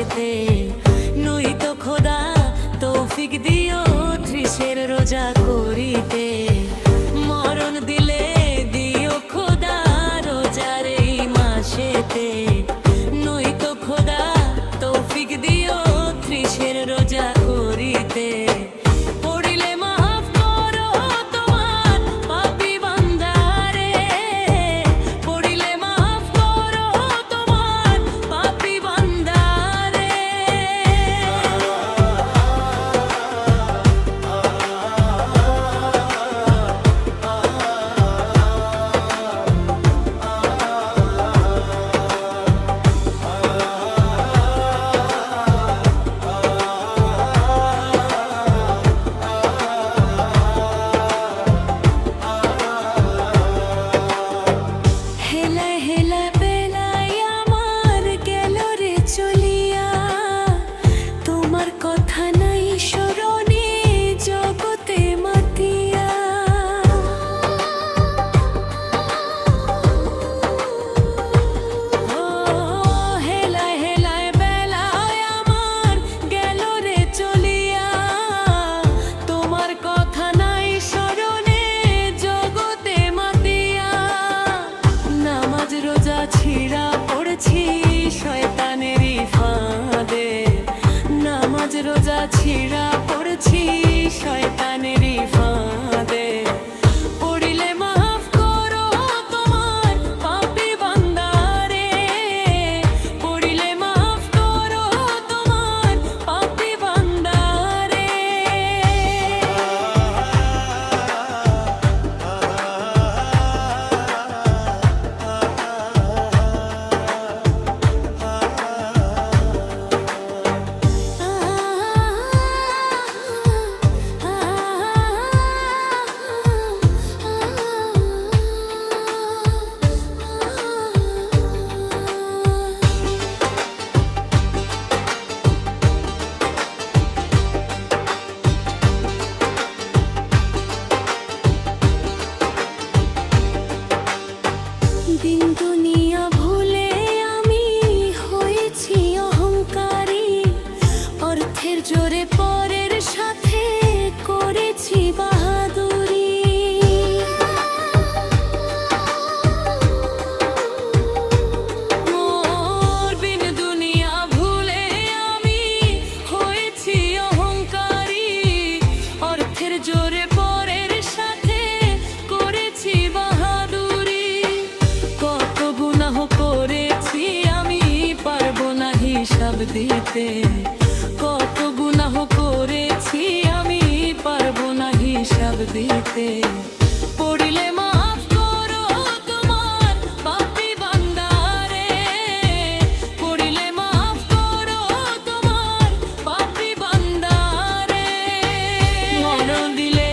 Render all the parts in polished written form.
মাসেতে। নয়তো খোদা তৌফিক দিও ত্রিশের রোজা করিতে। মরণ দিলে দিও খোদা রোজার এই মাসেতে। নয়তো খোদা তৌফিক দিও ত্রিশের রোজা করিতে। পড়িলে মাফ করো তোমার পাপী বান্দারে। পড়িলে মাফ করো তোমার পাপী বান্দারে। হেলায় হেলায় বেলায় আমার গেল রে চলিয়া। তোমার কথা নাই স্মরণে জগতে মাতিয়া। ও হেলায় হেলায় বেলায় আমার গেল রে চলিয়া। তোমার কথা নাই স্মরণে জগতে মাতিয়া। নামাজ রোজা ছিঁড়া পড়ছি শয়তানেরই ফাঁদে। নামাজ রোজা ছিঁড়া পড়ছি শয়তানেরই ফাঁদে। পড়িলে মাফ করো তোমার পাপী বান্দারে। পড়িলে মাফ করো তোমার পাপী বান্দারে। দিন দুনিয়া ভুলে আমি হয়েছি অহংকারী। অর্থের জোরে পরের সাথে করেছি বাহাদুরি। মোর বিন দুনিয়া ভুলে আমি হয়েছি অহংকারী। অর্থের জোরে পরের সাথে করেছি বাহাদুরি। কত গুনাহ করেছি আমি পারবো না হিসাব দিতে। কত গুনাহ করেছি আমি পারবো না হিসাব দিতে। পড়িলে মাফ করো তোমার পাপী বান্দারে। পড়িলে মাফ করো তোমার পাপী বান্দারে। মরণ দিলে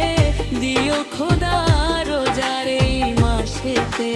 দিও খোদা রোজার এই মাসেতে।